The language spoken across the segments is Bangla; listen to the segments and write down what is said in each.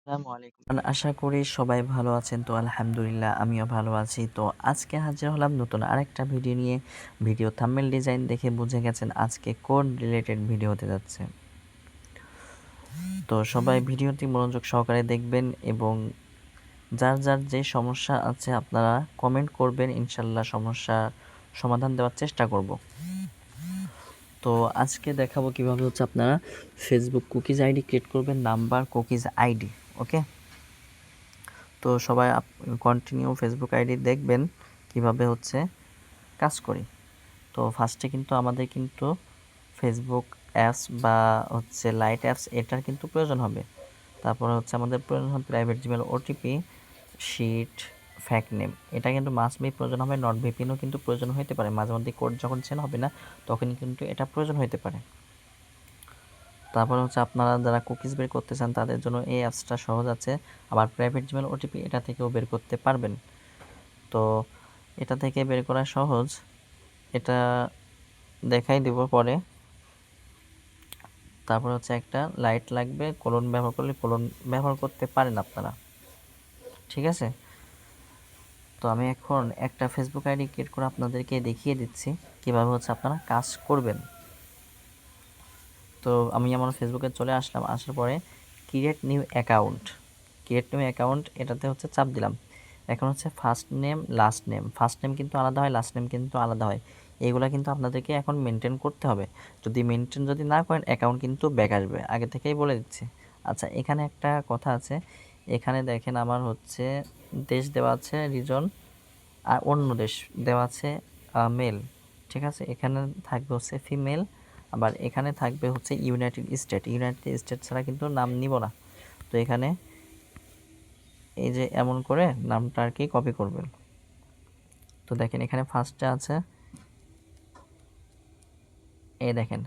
আসসালামু আলাইকুম। আশা করি সবাই ভালো আছেন। তো আলহামদুলিল্লাহ আমিও ভালো আছি। তো আজকে হাজির হলাম নতুন আরেকটা ভিডিও নিয়ে। ভিডিও থাম্বনেল ডিজাইন দেখে বুঝে গেছেন আজকে কোন রিলেটেড ভিডিও হতে যাচ্ছে। তো সবাই ভিডিওটি মনোযোগ সহকারে দেখবেন এবং যার যার যে সমস্যা আছে আপনারা কমেন্ট করবেন, ইনশাল্লাহ সমস্যার সমাধান দেওয়ার চেষ্টা করব। তো আজকে দেখাবো কিভাবে হচ্ছে আপনারা ফেসবুক কুকিজ আইডি ক্রিয়েট করবেন, নাম্বার কুকিজ আইডি। ওকে, তো সবাই কন্টিনিউ ফেসবুক আইডি দেখবেন কিভাবে হচ্ছে কাজ করি। তো ফার্স্টে কিন্তু আমাদের কিন্তু ফেসবুক অ্যাপস বা হচ্ছে লাইট অ্যাপস এটার কিন্তু প্রয়োজন হবে। তারপরে হচ্ছে আমাদের প্রয়োজন হবে প্রাইভেট জিমেল ওটিপি, শিট, ফ্যাক নেম। এটা কিন্তু মাস্ট বি প্রয়োজন হবে। নট ভিপিএনও কিন্তু প্রয়োজন হতে পারে, মাঝে মধ্যে কোড যখন চেঞ্জ হবে না তখনই কিন্তু এটা প্রয়োজন হতে পারে। তারপরে হচ্ছে আপনারা যারা কুকিজ বের করতে চান তাদের জন্য এই অ্যাপসটা সহজ আছে। আবার প্রাইভেট জিমেল ওটিপি এটা থেকেও বের করতে পারবেন। তো এটা থেকে বের করা সহজ, এটা দেখাই দিব পরে। তারপর হচ্ছে একটা লাইট লাগবে, কোলন ব্যবহার করলে কোলন ব্যবহার করতে পারেন আপনারা, ঠিক আছে। তো আমি এখন একটা ফেসবুক আইডি ক্রিয়েট করে আপনাদেরকে দেখিয়ে দিচ্ছি কীভাবে হচ্ছে আপনারা কাজ করবেন। তো আমি আমার ফেসবুকে চলে আসলাম, আসার পরে ক্রিয়েট নিউ অ্যাকাউন্ট এটাতে হচ্ছে চাপ দিলাম। এখন হচ্ছে first name last name, first name কিন্তু আলাদা হয়, লাস্ট নেম কিন্তু আলাদা হয়। এইগুলা কিন্তু আপনাদেরকে এখন মেনটেন করতে হবে। যদি মেনটেন না করেন অ্যাকাউন্ট কিন্তু ব্যাক আসবে, আগে থেকেই বলে দিচ্ছি। আচ্ছা, এখানে একটা কথা আছে, এখানে দেখেন আমার হচ্ছে দেশ দেওয়া আছে রিজন, আর অন্য দেশ দেওয়া আছে মেল, ঠিক আছে। এখানে থাকবে হচ্ছে ফিমেল, আবার এখানে থাকবে হচ্ছে ইউনাইটেড স্টেট ছাড়া কিন্তু নাম নিব না। তো এখানে এই যে এমন করে নামটা আর কি কপি করবেন। তো দেখেন এখানে ফার্স্টে আছে, এই দেখেন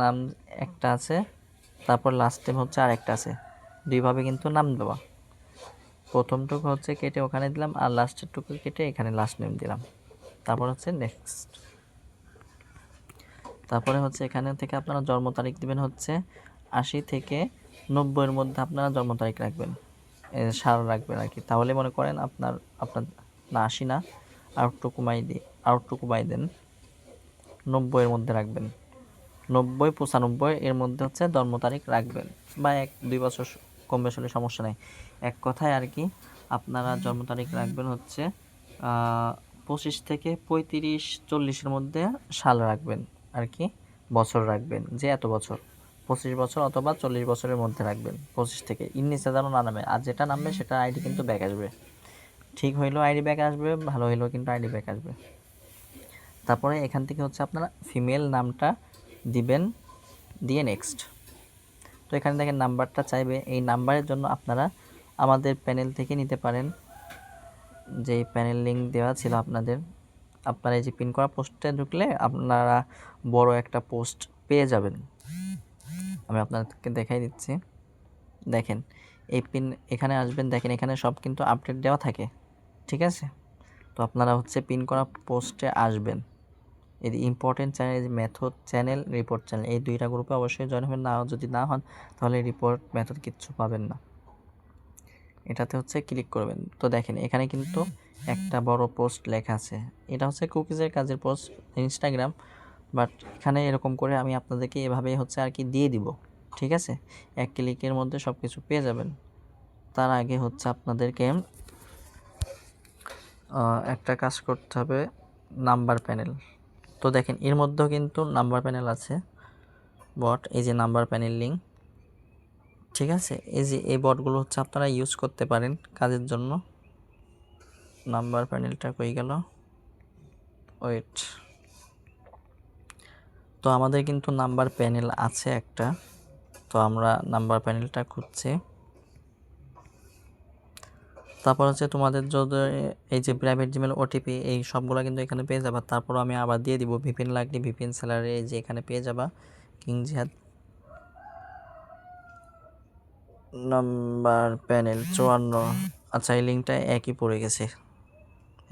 নাম একটা আছে, তারপর লাস্ট টাইম হচ্ছে আর একটা আছে, দুইভাবে কিন্তু নাম দেওয়া। প্রথমটুকু হচ্ছে কেটে ওখানে দিলাম, আর লাস্টের টুকু কেটে এখানে লাস্ট নেম দিলাম। তারপর হচ্ছে নেক্সট। তারপরে হচ্ছে এখানে থেকে আপনারা জন্ম তারিখ দিবেন হচ্ছে 80 থেকে 90-এর মধ্যে আপনারা জন্ম তারিখ রাখবেন, সাল রাখবেন আর কি। তাহলে মনে করেন আপনার আপনার না 80 না, আউটটুকু বাই দেন 90-এর মধ্যে রাখবেন। 90-95 এর মধ্যে হচ্ছে জন্ম তারিখ রাখবেন, বা 1-2 বছর কম বেশি হলে সমস্যা নেই। এক কথায় আর কি আপনারা জন্ম তারিখ রাখবেন হচ্ছে 25 থেকে 35-40-এর মধ্যে সাল রাখবেন আর কি, বছর রাখবেন যে এত বছর, 25 বছর অথবা 40 বছরের মধ্যে রাখবেন। 25 থেকে এর নিচে যেন না নামে, আর যেটা নামবে সেটা আইডি কিন্তু ব্যাক আসবে। ঠিক হইলেও আইডি ব্যাক আসবে, ভালো হইলেও কিন্তু আইডি ব্যাক আসবে। তারপরে এখান থেকে হচ্ছে আপনারা ফিমেল নামটা দিবেন, দিয়ে নেক্সট। তো এখানে দেখেন নাম্বারটা চাইবে, এই নাম্বারের জন্য আপনারা আমাদের প্যানেল থেকে নিতে পারেন, যে প্যানেল লিঙ্ক দেওয়া ছিল আপনাদের। আপনারা এই যে পিন করা পোস্টে ঢুকলে আপনারা বড় একটা পোস্ট পেয়ে যাবেন। আমি আপনাদেরকে দেখাই দিচ্ছি, দেখেন এই পিন এখানে আসবেন, দেখেন এখানে সব কিন্তু আপডেট দেওয়া থাকে, ঠিক আছে। তো আপনারা হচ্ছে পিন করা পোস্টে আসবেন, এই important channel, method channel, report channel, এই দুইটা গ্রুপে অবশ্যই জয়েন হবেন। না যদি না হন তাহলে রিপোর্ট মেথড কিচ্ছু পাবেন না, এটাতে হচ্ছে ক্লিক করবেন। তো দেখেন এখানে কিন্তু একটা বড় পোস্ট লেখা আছে, এটা হচ্ছে কুকিজের কাজের পোস্ট ইনস্টাগ্রাম, বাট এখানে এরকম করে আমি আপনাদেরকে এভাবে হচ্ছে আর কি দিয়ে দিব, ঠিক আছে। এক ক্লিকের মধ্যে সব কিছু পেয়ে যাবেন। তার আগে হচ্ছে আপনাদেরকে একটা কাজ করতে হবে, নাম্বার প্যানেল। তো দেখেন এর মধ্যেও কিন্তু নাম্বার প্যানেল আছে, এই যে নাম্বার প্যানেল লিঙ্ক, ঠিক আছে। এই যে এই বটগুলো হচ্ছে আপনারা ইউজ করতে পারেন কাজের জন্য। নাম্বার প্যানেলটা কই গেল, ওয়েট। তো আমাদের কিন্তু নাম্বার প্যানেল আছে একটা, তো আমরা নাম্বার প্যানেলটা খুঁজছি। তারপর হচ্ছে তোমাদের যদি এই যে প্রাইভেট জিমেল ওটিপি এই সবগুলো কিন্তু এখানে পেয়ে যাবা। তারপর আমি আবার দিয়ে দিব, ভিপিএন লাগলে ভিপিএন স্যালারি এই যে এখানে পেয়ে যাবা, কিং জিহাদ নাম্বার প্যানেল 54। আচ্ছা, এই লিঙ্কটা একই পড়ে গেছে,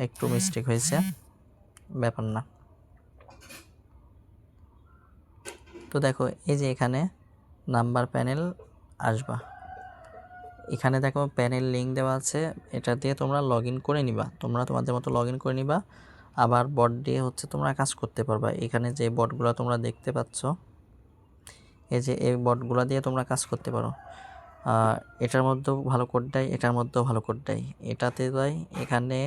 একটু মিস্টেক হয়েছে, ব্যাপার না। তো দেখো এই যে এখানে নাম্বার প্যানেল আসবা, এখানে দেখো প্যানেল লিঙ্ক দেওয়া আছে, এটা দিয়ে তোমরা লগ ইন করে নিবা, তোমরা তোমাদের মতো লগ ইন করে নিবা। আবার বট দিয়ে হচ্ছে তোমরা কাজ করতে পারবা। এখানে যে বটগুলো তোমরা দেখতে পাচ্ছ, এই যে এই বটগুলো দিয়ে তোমরা কাজ করতে পারো। এটার মধ্যেও ভালো কোড দেয়, এটার মধ্যেও ভালো কোড দেয়, এটাতে দেয়। এখানে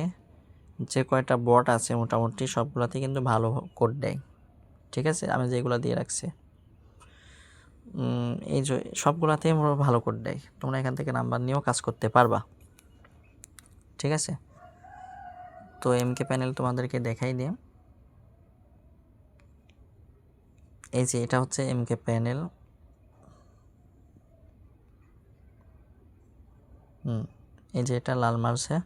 যে কয়টা বট আছে মোটামুটি সবগুলোতে কিন্তু ভালো কোড দেয়। ঠিক আছে, আমি যেগুলো দিয়ে রাখছি এই যে সবগুলাতেই ভালো কোড দেয়। তোমরা এখান থেকে নাম্বার নিয়েও কাজ করতে পারবা। ঠিক আছে, তো এমকে প্যানেল তোমাদেরকে দেখাই দিই। এই যে এটা হচ্ছে এমকে প্যানেল। এই যে এটা লাল মার্সে।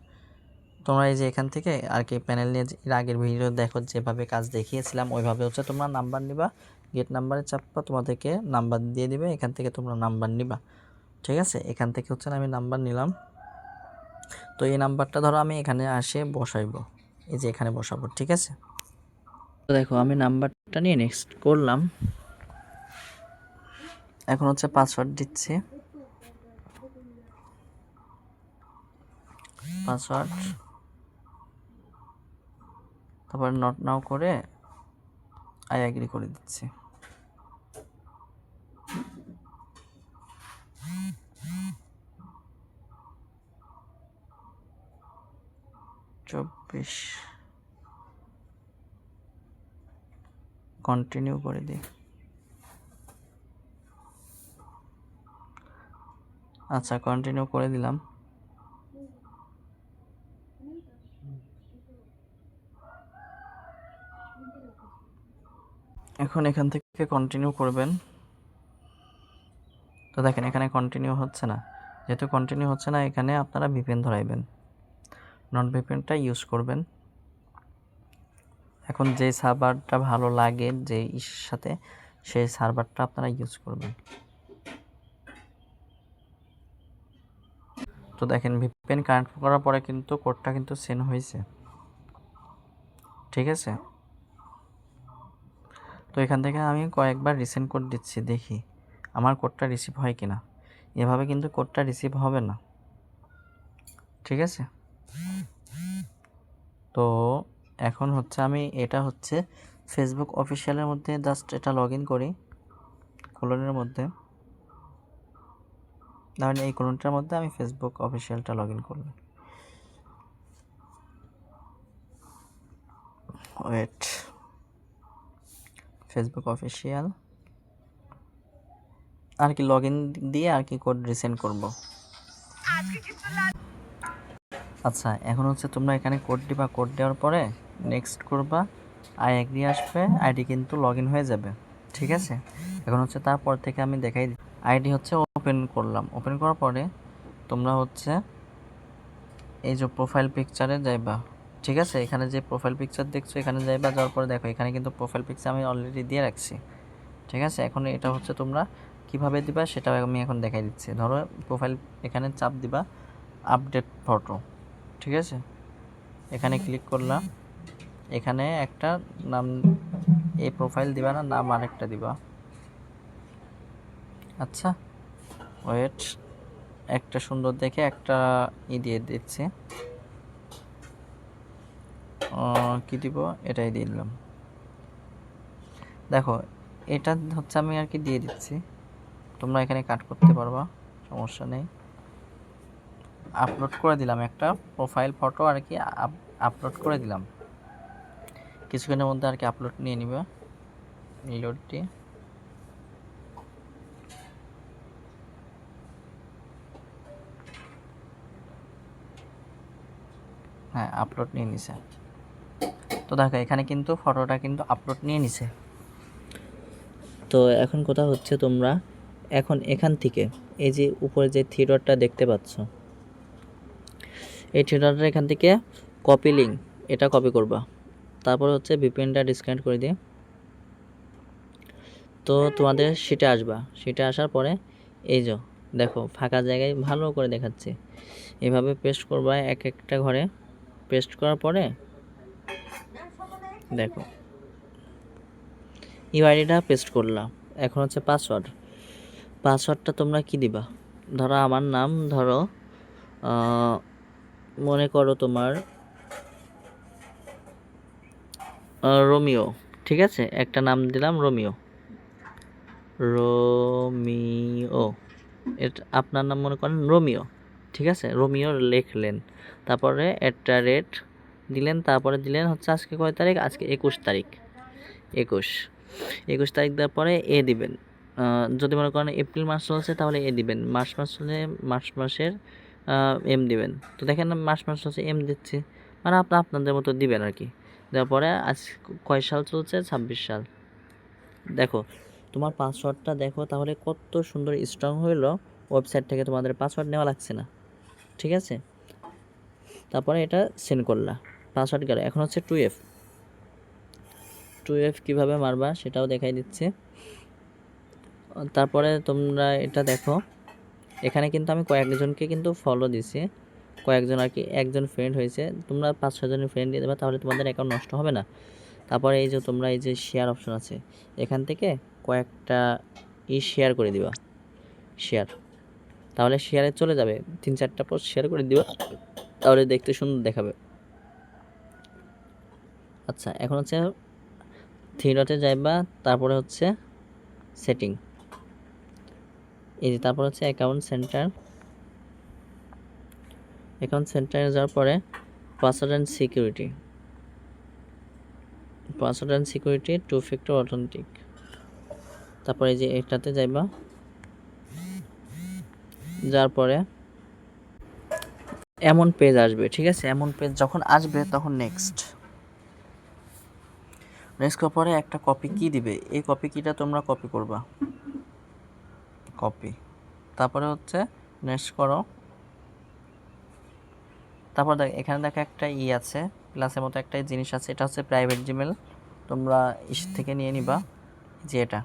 তোমরা এই যে এখান থেকে আর কি প্যানেল নিয়ে এর আগের ভিডিও দেখো, যেভাবে কাজ দেখিয়েছিলাম ওইভাবে হচ্ছে তোমরা নাম্বার নিবা, গেট নাম্বারে চাপবা, তোমাদেরকে নাম্বার দিয়ে দিবে, এখান থেকে তোমরা নাম্বার নিবা। ঠিক আছে, এখান থেকে হচ্ছে আমি নাম্বার নিলাম। তো এই নাম্বারটা ধরো আমি এখানে আসে বসাইবো, এই যে এখানে বসাবো। ঠিক আছে, তো দেখো আমি নাম্বারটা নিয়ে নেক্সট করলাম। এখন হচ্ছে পাসওয়ার্ড দিচ্ছি, পাসওয়ার্ড, তারপর নট নাও করে আই এগ্রি করে দিচ্ছি। কন্টিনিউ করে দিই। আচ্ছা, কন্টিনিউ করে দিলাম। এখন এখান থেকে কন্টিনিউ করবেন। তো দেখেন এখানে কন্টিনিউ হচ্ছে না, যেহেতু কন্টিনিউ হচ্ছে না এখানে আপনারা ভিপিএন ধরাইবেন, নট ভিপিএনটা ইউজ করবেন। এখন যে সার্ভারটা ভালো লাগে যে সাথে, সেই সার্ভারটা আপনারা ইউজ করবেন। তো দেখেন ভিপিএন কানেক্ট করার পরে কিন্তু কোডটা কিন্তু সেন্ড হয়েছে। ঠিক আছে, তো এখান থেকে আমি কয়েকবার রিসেন্ড কোড দিচ্ছি, দেখি আমার কোডটা রিসিভ হয় কিনা। এভাবে কিন্তু কোডটা রিসিভ হবে না। ঠিক আছে, তো এখন হচ্ছে আমি এটা হচ্ছে ফেসবুক অফিসিয়ালের মধ্যে জাস্ট এটা লগ ইন করি, কোলনের মধ্যে। তাহলে এই কোলনটার মধ্যে আমি ফেসবুক অফিসিয়ালটা লগ ইন করব। ওয়েট, ফেসবুক অফিসিয়াল আর কি লগ ইন দিয়ে আর কি কোড রিসেন্ড করব। আচ্ছা, এখন হচ্ছে তোমরা এখানে কোড দিবা, কোড দেওয়ার পরে নেক্সট করবা, আই এগ্রি আসবে, আইডি কিন্তু লগ ইন হয়ে যাবে। ঠিক আছে, এখন হচ্ছে তারপর থেকে আমি দেখাই আইডি হচ্ছে ওপেন করলাম। ওপেন করার পরে তোমরা হচ্ছে এই যে প্রোফাইল পিকচারে যাইবা। ঠিক আছে, এখানে যে প্রোফাইল পিকচার দেখছো এখানে যাইবা, যাওয়ার পরে দেখো এখানে কিন্তু প্রোফাইল পিকচার আমি অলরেডি দিয়ে রাখছি। ঠিক আছে, এখন এটা হচ্ছে তোমরা কিভাবে দিবা সেটা আমি এখন দেখাই দিচ্ছি। ধরো প্রোফাইল এখানে চাপ দিবা, আপডেট ফটো। ঠিক আছে, এখানে ক্লিক করলাম, এখানে একটা নাম, এই প্রোফাইল দিবা না, নাম আরেকটা দিবা। আচ্ছা, ওয়েট, একটা সুন্দর দেখে একটা দিয়ে দিচ্ছি। কি দিব, এটাই দিয়ে দিলাম। দেখো এটা হচ্ছে আমি আর কি দিয়ে দিচ্ছি, তোমরা এখানে কাট করতে পারবা, সমস্যা নেই। আপলোড করে দিলাম একটা প্রোফাইল ফটো আর কি, আপলোড করে দিলাম। কিছুক্ষণের মধ্যে আর কি আপলোড নিয়ে নিবে, রিলোডটি। হ্যাঁ, আপলোড নিয়ে নিছে। তো দেখো এখানে কিন্তু ফটোটা কিন্তু আপলোড নিয়ে নিছে। তো এখন কথা হচ্ছে তোমরা এখন এখান থেকে এই যে উপরে যে থ্রি ডটটা দেখতে পাচ্ছ, এই থ্রি ডটটা এখান থেকে কপি লিঙ্ক, এটা কপি করবা। তারপর হচ্ছে ভিপিএনটা ডিসকানেক্ট করে দিয়ে তো তোমাদের সেটা আসবা। সেটা আসার পরে এই যে দেখো ফাঁকা জায়গায় ভালো করে দেখাচ্ছে, এভাবে পেস্ট করবা এক একটা ঘরে। পেস্ট করার পরে দেখো ইউআইডিটা পেস্ট করলাম। এখন হচ্ছে পাসওয়ার্ডটা তোমরা কি দিবা, ধরো আমার নাম ধরো মনে করো তোমার রোমিও, ঠিক আছে, একটা নাম দিলাম রোমিও। রোমিও, এটা আপনার নাম মনে করেন রোমিও, ঠিক আছে, রোমিও লিখলেন, তারপরে একটা রেট দিলেন, তারপরে দিলেন হচ্ছে আজকে কয় তারিখ, আজকে 21 তারিখ, 21 তারিখ দেওয়ার পরে এ দিবেন। যদি মনে করেন এপ্রিল মাস চলছে তাহলে এ দিবেন, মাস হলে মাসের এম দিবেন। তো দেখেন না মাস হচ্ছে এম দিচ্ছি, মানে আপনাদের মতো দিবেন আর কি। দেওয়ার পরে আজ কয় সাল চলছে, 26 সাল। দেখো তোমার পাসওয়ার্ডটা দেখো তাহলে কত সুন্দর স্ট্রং হইলো, ওয়েবসাইট থেকে তোমাদের পাসওয়ার্ড নেওয়া লাগছে না, ঠিক আছে। তারপরে এটা সেন্ড করলা, পাসওয়ার্ড গেল। এখন হচ্ছে 2F কীভাবে মারবা সেটাও দেখাই দিচ্ছি। তারপরে তোমরা এটা দেখো, এখানে কিন্তু আমি কয়েকজনকে কিন্তু ফলো দিছি, কয়েকজন আর কি, একজন ফ্রেন্ড হয়েছে, তোমরা 5-6 জনের ফ্রেন্ড দিয়ে দেবা, তাহলে তোমাদের অ্যাকাউন্ট নষ্ট হবে না। তারপরে এই যে তোমরা এই যে শেয়ার অপশন আছে, এখান থেকে কয়েকটা শেয়ার করে দিবা, শেয়ার, তাহলে শেয়ারে চলে যাবে, 3-4টা পোস্ট শেয়ার করে দিবা, তাহলে দেখতে সুন্দর দেখাবে। আচ্ছা, এখন হচ্ছে 3 ডটে যাইবা, তারপরে হচ্ছে সেটিং, এই যে তারপর হচ্ছে অ্যাকাউন্ট সেন্টারে যাওয়ার পরে password and security 2 factor authentic, তারপরে এই যে এটাতে যাইবা, যার পরে এমন পেজ আসবে, ঠিক আছে, এমন পেজ যখন আসবে তখন নেক্সট করার পরে একটা কপি কি দিবে, এই কপি কিটা তোমরা কপি করবা, কপি, তারপরে হচ্ছে নেক্সট করো। তারপর দেখ এখানে দেখো একটা আছে, প্লাসের মতো একটা জিনিস আছে, এটা হচ্ছে প্রাইভেট জিমেল, তোমরা থেকে নিয়ে নিবা, যে এটা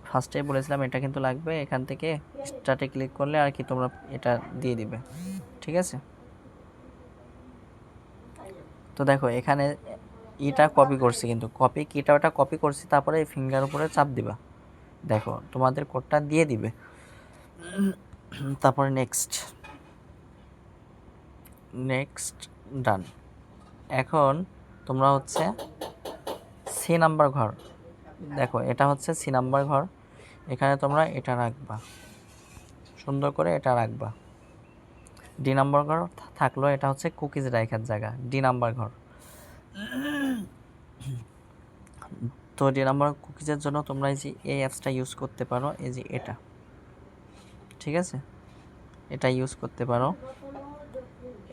ফার্স্টে বলেছিলাম এটা কিন্তু লাগবে, এখান থেকে স্টার্টে ক্লিক করলে আর কি তোমরা এটা দিয়ে দিবে, ঠিক আছে। তো দেখো এখানে এটা কপি করছি, কিন্তু ওটা কপি করছি, তারপরে এই ফিঙ্গার উপরে চাপ দিবা, দেখো তোমাদের কোডটা দিয়ে দিবে। তারপরে নেক্সট ডান। এখন তোমরা হচ্ছে সি নাম্বার ঘর, দেখো এটা হচ্ছে সি নাম্বার ঘর, এখানে তোমরা এটা রাখবা, সুন্দর করে এটা রাখবা। ডি নাম্বার ঘর থাকলো, এটা হচ্ছে কুকিজ রাখার জায়গা, ডি নাম্বার ঘর। তো ডি নাম্বার কুকিজের জন্য তোমরা এই যে এই অ্যাপসটা ইউজ করতে পারো, এই যে এটা, ঠিক আছে, এটা ইউজ করতে পারো।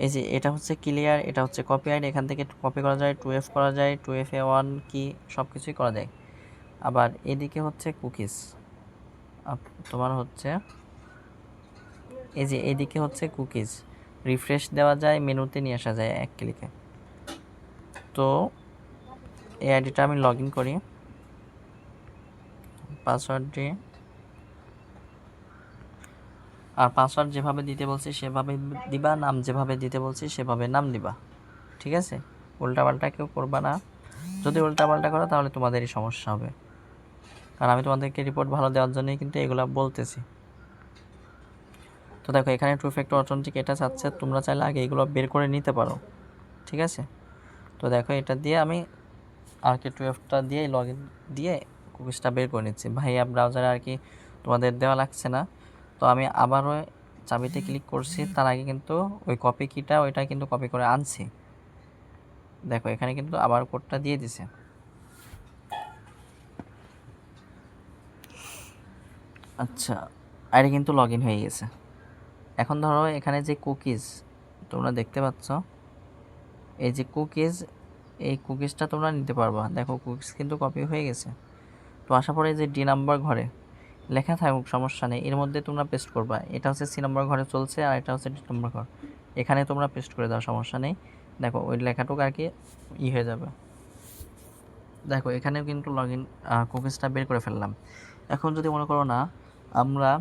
এই যে এটা হচ্ছে ক্লিয়ার, এটা হচ্ছে কপিরাইট, এখান থেকে কপি করা যায়, 2F করা যায়, 2FA1 কি সব কিছুই করা যায়। আবার এদিকে হচ্ছে কুকিজ, তোমার হচ্ছে এই যে এদিকে হচ্ছে কুকিজ, রিফ্রেশ দেওয়া যায়, মেনুতে নিয়ে আসা যায় এক ক্লিকে। তো এই আইডিটা আমি লগ ইন করি, পাসওয়ার্ড দিয়ে, আর পাসওয়ার্ড যেভাবে দিতে বলছি সেভাবে দিবা, নাম যেভাবে দিতে বলছি সেভাবে নাম দিবা, ঠিক আছে। উল্টাপাল্টা কেউ করবা না, যদি উল্টাপাল্টা করো তাহলে তোমাদেরই সমস্যা হবে, কারণ আমি তোমাদেরকে রিপোর্ট ভালো দেওয়ার জন্যই কিন্তু এগুলো বলতেছি। তো দেখো এখানে 2 ফ্যাক্টর অথেন্টিক এটা চাচ্ছে, তোমরা চাইলে আগে এগুলো বের করে নিতে পারো, ঠিক আছে। তো দেখো এটা দিয়ে আমি আর কি 2Fটা দিয়ে লগ ইন দিয়ে কুকিজটা বের করে নিচ্ছি, ভাইয়া ব্রাউজারে আর কি তোমাদের দেওয়া লাগছে না। তো আমি আবারও চাবিতে ক্লিক করছি, তার আগে কিন্তু ওই কপি কিটা ওইটা কিন্তু কপি করে আনছি, দেখো এখানে কিন্তু আবার কোডটা দিয়ে দিছে। আচ্ছা, আইডি কিন্তু লগ ইন হয়ে গেছে। এখন ধরো এখানে যে কুকিজ তোমরা দেখতে পাচ্ছ, এই যে কুকিজ, এই কুকিজটা তোমরা নিতে পারবা, দেখো কুকিজ কিন্তু কপি হয়ে গেছে। তো আসার পরে যে ডি নাম্বার ঘরে লেখা থাকুক সমস্যা নেই, এর মধ্যে তোমরা পেস্ট করবা, এটা হচ্ছে সি নাম্বার ঘরে চলছে আর এটা হচ্ছে ডি নাম্বার ঘর, এখানে তোমরা পেস্ট করে দাও, সমস্যা নেই। দেখো ওই লেখাটুক আর কি হয়ে যাবে। দেখো এখানেও কিন্তু লগ ইন কুকিজটা বের করে ফেললাম। এখন যদি মনে করো না আমরা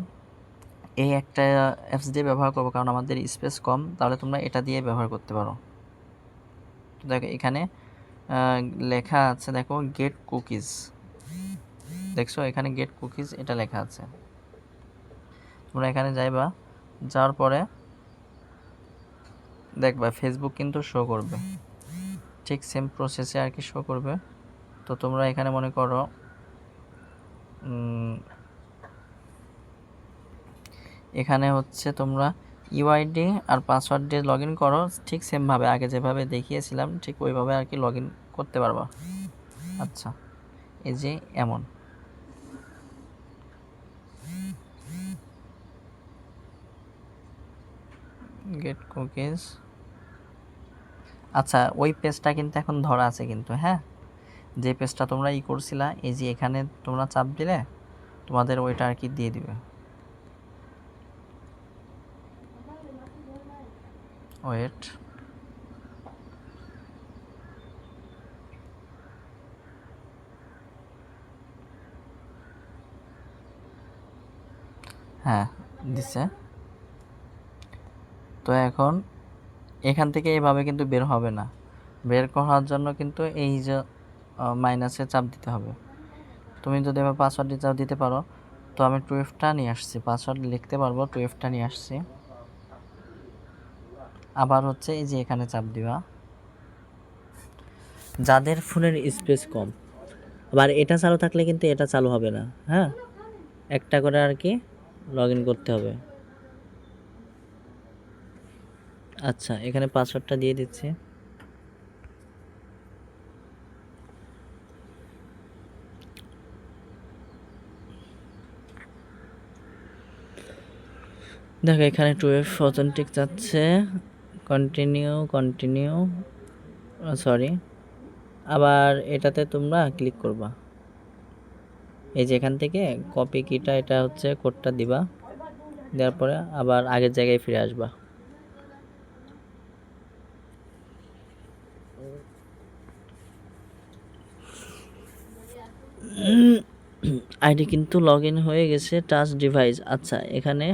এই একটা অ্যাপস দিয়ে ব্যবহার করবো কারণ আমাদের স্পেস কম, তাহলে তোমরা এটা দিয়ে ব্যবহার করতে পারো। তো দেখো এখানে লেখা আছে, দেখো গেট কুকিজ, দেখছো এখানে গেট কুকিজ এটা লেখা আছে। তোমরা এখানে যাইবা, যাওয়ার পরে দেখবা ফেসবুক কিন্তু শো করবে, ঠিক সেম প্রসেসে আর কি শো করবে। তো তোমরা এখানে মনে করো এখানে হচ্ছে তোমরা ইউআইডি আর পাসওয়ার্ড দিয়ে লগ ইন করো, ঠিক সেমভাবে আগে যেভাবে দেখিয়েছিলাম ঠিক ওইভাবে আর কি লগ ইন করতে পারবা। আচ্ছা, এই যে এমন গেট কুকিজ। আচ্ছা, ওই পেজটা কিন্তু এখন ধরা আছে কিন্তু, হ্যাঁ, যে পেজটা তোমরা করছিলা, এই যে এখানে তোমরা চাপ দিলে তোমাদের ওইটা আর কি দিয়ে দিবে। ওয়েট, হ্যাঁ দিছে। তো এখন এখান থেকে এভাবে কিন্তু বের হবে না, বের করার জন্য কিন্তু এই যে মাইনাসে চাপ দিতে হবে। তুমি যদি এবার পাসওয়ার্ড চাপ দিতে পারো, তো আমি 12টা নিয়ে আসছি, পাসওয়ার্ড লিখতে পারবো, 12টা নিয়ে আসছি। আবার হচ্ছে এই যে এখানে চাপ দিবা, যাদের ফোনের স্পেস কম, আবার এটা চালু থাকলে কিন্তু এটা চালু হবে না, হ্যাঁ, একটা করে আর কি লগ ইন করতে হবে। আচ্ছা, এখানে পাসওয়ার্ডটা দিয়ে দিচ্ছি। দেখো এখানে 2F অথেন্টিক চাচ্ছে, কন্টিনিউ সরি, আবার এটাতে তোমরা ক্লিক করবা, এই যে এখান থেকে কপি কিটা, এটা হচ্ছে কোডটা দিবা, দেওয়ার পরে আবার আগের জায়গায় ফিরে আসবা। আইডি কিন্তু লগ ইন হয়ে গেছে, টাচ ডিভাইস। আচ্ছা, এখানে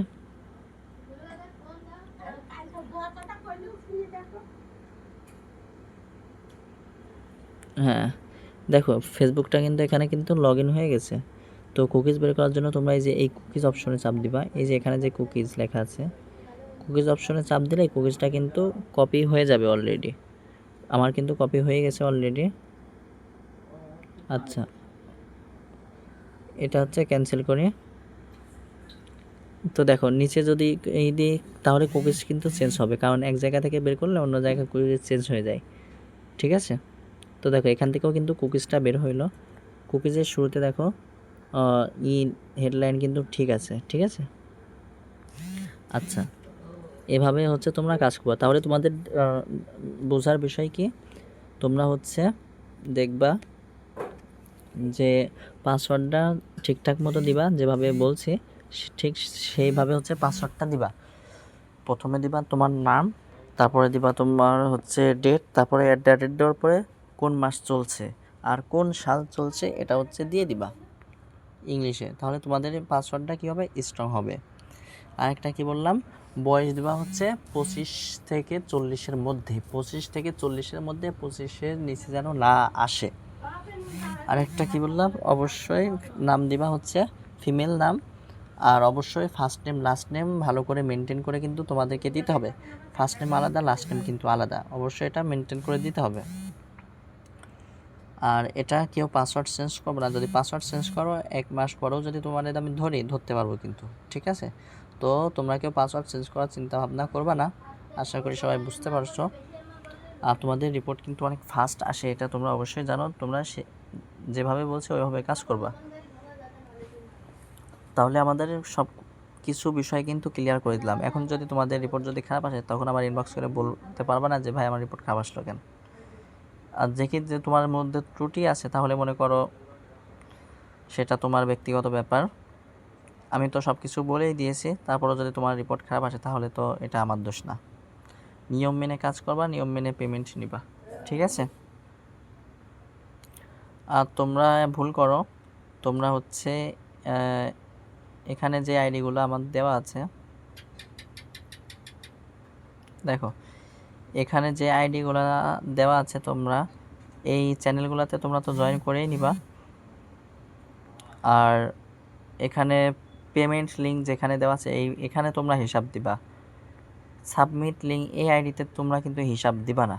হ্যাঁ দেখো ফেসবুকটা কিন্তু এখানে কিন্তু লগ ইন হয়ে গেছে। তো কুকিজ বের করার জন্য তোমরা এই যে এই কুকিজ অপশনে চাপ দিবা, এই যে এখানে যে কুকিজ লেখা আছে, কুকিজ অপশনে চাপ দিলে এই কুকিজটা কিন্তু কপি হয়ে যাবে অলরেডি। আমার কিন্তু কপি হয়ে গেছে অলরেডি। আচ্ছা, এটা হচ্ছে ক্যান্সেল করি। তো দেখো নিচে যদি এই দিই তাহলে কুকিজ কিন্তু চেঞ্জ হবে, কারণ এক জায়গা থেকে বের করলে অন্য জায়গায় কুকিজ চেঞ্জ হয়ে যায়, ঠিক আছে। তো দেখো এখান থেকেও কিন্তু কুকিজটা বের হইলো। কুকিজের শুরুতে দেখো হেডলাইন কিন্তু ঠিক আছে, ঠিক আছে। আচ্ছা, এভাবে হচ্ছে তোমরা কাজ করবে, তাহলে তোমাদের বোঝার বিষয় কি, তোমরা হচ্ছে দেখবা যে পাসওয়ার্ডটা ঠিকঠাক মতো দিবা, যেভাবে বলছি ঠিক সেইভাবে হচ্ছে পাসওয়ার্ডটা দিবা। প্রথমে দিবা তোমার নাম, তারপরে দিবা তোমার হচ্ছে ডেট, তারপরে ডেট দেওয়ার পরে কোন মাস চলছে আর কোন সাল চলছে এটা হচ্ছে দিয়ে দিবা ইংলিশে, তাহলে তোমাদের পাসওয়ার্ডটা কী হবে, স্ট্রং হবে। আরেকটা কি বললাম, বয়স দেওয়া হচ্ছে 25 থেকে 40-এর মধ্যে, 25 থেকে 40-এর মধ্যে, 25-এর নিচে যেন না আসে। আরেকটা কি বললাম, অবশ্যই নাম দিবা হচ্ছে ফিমেল নাম, আর অবশ্যই ফার্স্ট নেম লাস্ট নেম ভালো করে মেনটেন করে কিন্তু তোমাদেরকে দিতে হবে। ফার্স্ট নেম আলাদা, লাস্ট নেম কিন্তু আলাদা, অবশ্যই এটা মেনটেন করে দিতে হবে। আর এটা কেউ পাসওয়ার্ড চেঞ্জ করবো না, যদি পাসওয়ার্ড চেঞ্জ করো 1 মাস পরেও যদি তোমাদের আমি ধরতে পারবো কিন্তু, ঠিক আছে। তো তোমরা কেউ পাসওয়ার্ড চেঞ্জ করার চিন্তা ভাবনা করবা না, আশা করি সবাই বুঝতে পারছো। আর তোমাদের রিপোর্ট কিন্তু অনেক ফাস্ট আসে, এটা তোমরা অবশ্যই জানো, তোমরা যেভাবে বলছো ওইভাবে কাজ করবা, তাহলে আমাদের সব কিছু বিষয় কিন্তু ক্লিয়ার করে দিলাম। এখন যদি তোমাদের রিপোর্ট যদি খারাপ আসে তখন আবার ইনবক্স করে বলতে পারবা না যে ভাই আমার রিপোর্ট খারাপ আসলো কেন। আর দেখি যে তোমার মধ্যে ত্রুটি আছে তাহলে মনে করো সেটা তোমার ব্যক্তিগত ব্যাপার, আমি তো সব কিছু বলেই দিয়েছি, তারপরেও যদি তোমার রিপোর্ট খারাপ আসে তাহলে তো এটা আমার দোষ না। নিয়ম মেনে কাজ করবা, নিয়ম মেনে পেমেন্ট নিবা, ঠিক আছে। আর তোমরা ভুল করো, তোমরা হচ্ছে এখানে যে আইডিগুলো আমার দেওয়া আছে, দেখো এখানে যে আইডিগুলো দেওয়া আছে তোমরা এই চ্যানেলগুলোতে তোমরা তো জয়েন করেই নিবা। আর এখানে পেমেন্ট লিঙ্ক যেখানে দেওয়া আছে এখানে তোমরা হিসাব দিবা। সাবমিট লিঙ্ক এই আইডিতে তোমরা কিন্তু হিসাব দিবা না।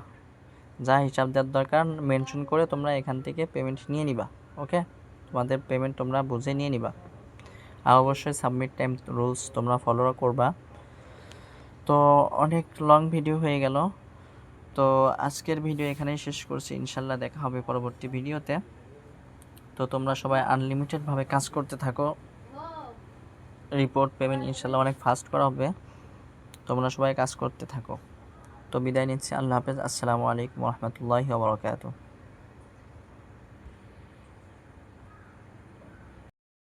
যা হিসাব দেওয়ার দরকার মেনশন করে তোমরা এখান থেকে পেমেন্ট নিয়ে নিবা। ওকে, তোমাদের পেমেন্ট তোমরা বুঝে নিয়ে নিবা। আর অবশ্যই সাবমিট টাইম রুলস তোমরা ফলো করবা। তো অনেক লং ভিডিও হয়ে গেল, তো আজকের ভিডিও এখানেই শেষ করছি। ইনশাল্লাহ দেখা হবে পরবর্তী ভিডিওতে। তো তোমরা সবাই আনলিমিটেডভাবে কাজ করতে থাকো। রিপোর্ট পেমেন্ট ইনশাল্লাহ অনেক ফাস্ট করা হবে। তোমরা সবাই কাজ করতে থাকো। তো বিদায় নিচ্ছি। আল্লাহ হাফেজ। আসসালামু আলাইকুম ওয়া রাহমাতুল্লাহি ওয়া বারাকাতুহু।